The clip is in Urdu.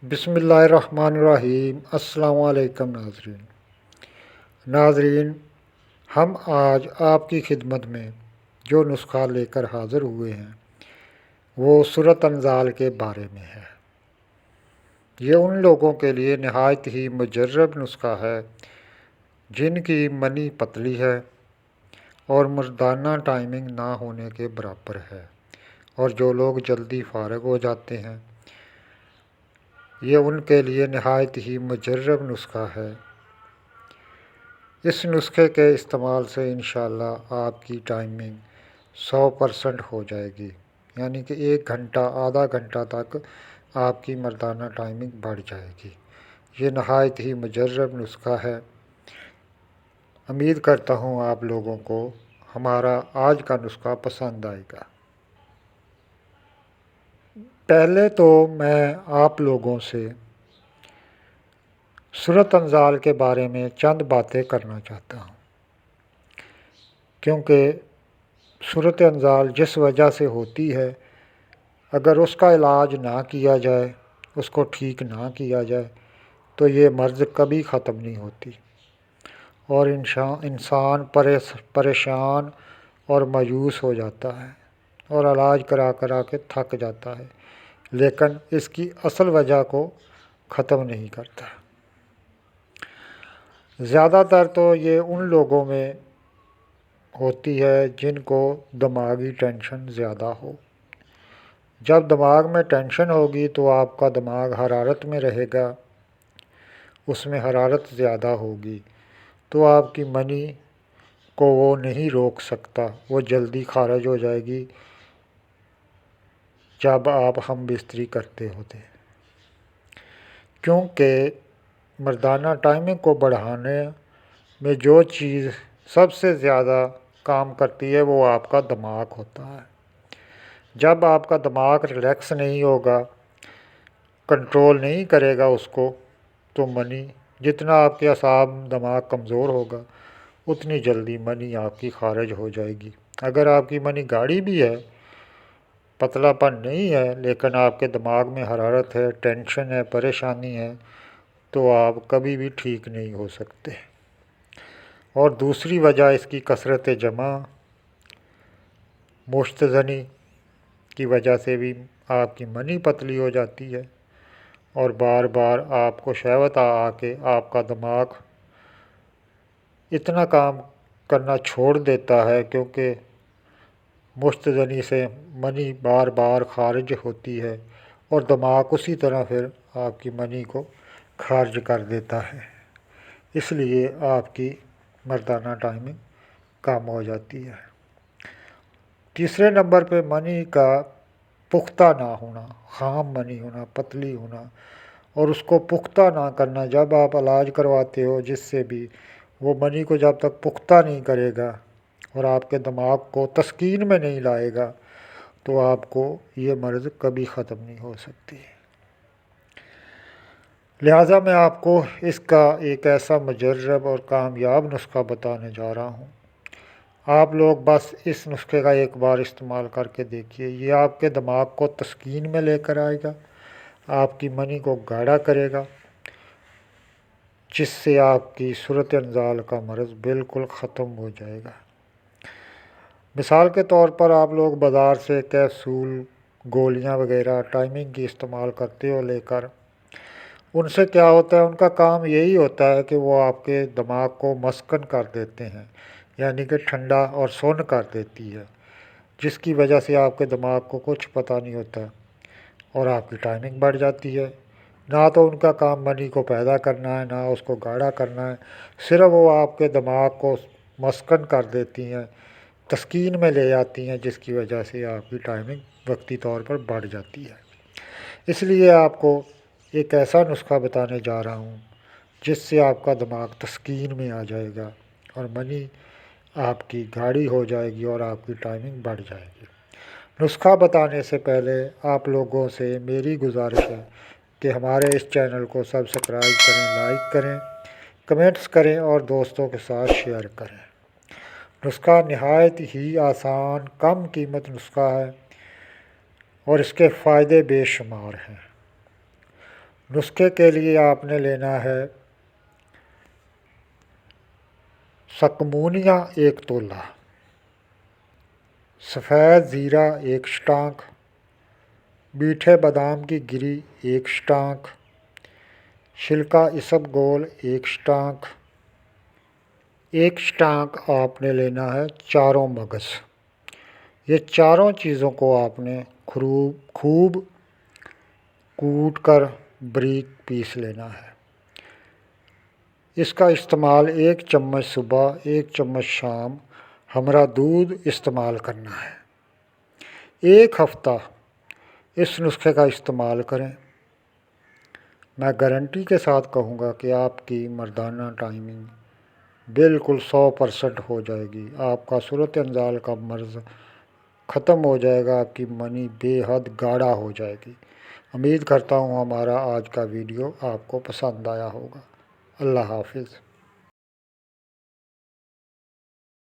بسم اللہ الرحمن الرحیم۔ السلام علیکم ناظرین، ہم آج آپ کی خدمت میں جو نسخہ لے کر حاضر ہوئے ہیں وہ سورۃ انزال کے بارے میں ہے۔ یہ ان لوگوں کے لیے نہایت ہی مجرب نسخہ ہے جن کی منی پتلی ہے اور مردانہ ٹائمنگ نہ ہونے کے برابر ہے، اور جو لوگ جلدی فارغ ہو جاتے ہیں، یہ ان کے لیے نہایت ہی مجرب نسخہ ہے۔ اس نسخے کے استعمال سے انشاءاللہ آپ کی ٹائمنگ 100% ہو جائے گی، یعنی کہ 1 گھنٹہ آدھا گھنٹہ تک آپ کی مردانہ ٹائمنگ بڑھ جائے گی۔ یہ نہایت ہی مجرب نسخہ ہے۔ امید کرتا ہوں آپ لوگوں کو ہمارا آج کا نسخہ پسند آئے گا۔ پہلے تو میں آپ لوگوں سے سورۃ انزال کے بارے میں چند باتیں کرنا چاہتا ہوں، کیونکہ سورۃ انزال جس وجہ سے ہوتی ہے، اگر اس کا علاج نہ کیا جائے، اس کو ٹھیک نہ کیا جائے تو یہ مرض کبھی ختم نہیں ہوتی، اور انسان پریشان اور مایوس ہو جاتا ہے اور علاج کرا کرا کے تھک جاتا ہے، لیکن اس کی اصل وجہ کو ختم نہیں کرتا۔ زیادہ تر تو یہ ان لوگوں میں ہوتی ہے جن کو دماغی ٹینشن زیادہ ہو۔ جب دماغ میں ٹینشن ہوگی تو آپ کا دماغ حرارت میں رہے گا، اس میں حرارت زیادہ ہوگی تو آپ کی منی کو وہ نہیں روک سکتا، وہ جلدی خارج ہو جائے گی جب آپ ہم بستری کرتے ہوتے، کیونکہ مردانہ ٹائمنگ کو بڑھانے میں جو چیز سب سے زیادہ کام کرتی ہے وہ آپ کا دماغ ہوتا ہے۔ جب آپ کا دماغ ریلیکس نہیں ہوگا، کنٹرول نہیں کرے گا اس کو، تو منی جتنا آپ کے اعصاب دماغ کمزور ہوگا اتنی جلدی منی آپ کی خارج ہو جائے گی۔ اگر آپ کی منی گاڑی بھی ہے، پتلا پن نہیں ہے، لیکن آپ کے دماغ میں حرارت ہے، ٹینشن ہے، پریشانی ہے، تو آپ کبھی بھی ٹھیک نہیں ہو سکتے۔ اور دوسری وجہ اس کی کثرت جمع، مشت زنی کی وجہ سے بھی آپ کی منی پتلی ہو جاتی ہے، اور بار بار آپ کو شہوت آ کے آپ کا دماغ اتنا کام کرنا چھوڑ دیتا ہے، کیونکہ مشت زنی سے منی بار بار خارج ہوتی ہے اور دماغ اسی طرح پھر آپ کی منی کو خارج کر دیتا ہے، اس لیے آپ کی مردانہ ٹائمنگ کم ہو جاتی ہے۔ تیسرے نمبر پہ منی کا پختہ نہ ہونا، خام منی ہونا، پتلی ہونا، اور اس کو پختہ نہ کرنا۔ جب آپ علاج کرواتے ہو جس سے بھی، وہ منی کو جب تک پختہ نہیں کرے گا اور آپ کے دماغ کو تسکین میں نہیں لائے گا تو آپ کو یہ مرض کبھی ختم نہیں ہو سکتی۔ لہٰذا میں آپ کو اس کا ایک ایسا مجرب اور کامیاب نسخہ بتانے جا رہا ہوں۔ آپ لوگ بس اس نسخے کا ایک بار استعمال کر کے دیکھیے، یہ آپ کے دماغ کو تسکین میں لے کر آئے گا، آپ کی منی کو گاڑھا کرے گا، جس سے آپ کی سورۃ انزال کا مرض بالکل ختم ہو جائے گا۔ مثال کے طور پر آپ لوگ بازار سے کیپسول، گولیاں وغیرہ ٹائمنگ کی استعمال کرتے ہو لے کر، ان سے کیا ہوتا ہے، ان کا کام یہی ہوتا ہے کہ وہ آپ کے دماغ کو مسکن کر دیتے ہیں، یعنی کہ ٹھنڈا اور سن کر دیتی ہے، جس کی وجہ سے آپ کے دماغ کو کچھ پتہ نہیں ہوتا اور آپ کی ٹائمنگ بڑھ جاتی ہے۔ نہ تو ان کا کام منی کو پیدا کرنا ہے، نہ اس کو گاڑھا کرنا ہے، صرف وہ آپ کے دماغ کو مسکن کر دیتی ہیں، تسکین میں لے آتی ہیں، جس کی وجہ سے آپ کی ٹائمنگ وقتی طور پر بڑھ جاتی ہے۔ اس لیے آپ کو ایک ایسا نسخہ بتانے جا رہا ہوں جس سے آپ کا دماغ تسکین میں آ جائے گا اور منی آپ کی گاڑھی ہو جائے گی اور آپ کی ٹائمنگ بڑھ جائے گی۔ نسخہ بتانے سے پہلے آپ لوگوں سے میری گزارش ہے کہ ہمارے اس چینل کو سبسکرائب کریں، لائک کریں، کمنٹس کریں اور دوستوں کے ساتھ شیئر کریں۔ نسخہ نہایت ہی آسان، کم قیمت نسخہ ہے اور اس کے فائدے بے شمار ہیں۔ نسخے کے لیے آپ نے لینا ہے سکمونیا 1 تولہ، سفید زیرہ 1 سٹانک، میٹھے بادام کی گری 1 سٹانک، چھلکا اسب گول 1 سٹانک، 1 سٹانک آپ نے لینا ہے چاروں مگز۔ یہ چاروں چیزوں کو آپ نے خوب کوٹ کر باریک پیس لینا ہے۔ اس کا استعمال 1 چمچ صبح 1 چمچ شام ہمرا دودھ استعمال کرنا ہے۔ 1 ہفتہ اس نسخے کا استعمال کریں۔ میں گارنٹی کے ساتھ کہوں گا کہ آپ کی مردانہ ٹائمنگ بالکل 100% ہو جائے گی، آپ کا صورت انزال کا مرض ختم ہو جائے گا، آپ کی منی بے حد گاڑھا ہو جائے گی۔ امید کرتا ہوں ہمارا آج کا ویڈیو آپ کو پسند آیا ہوگا۔ اللہ حافظ۔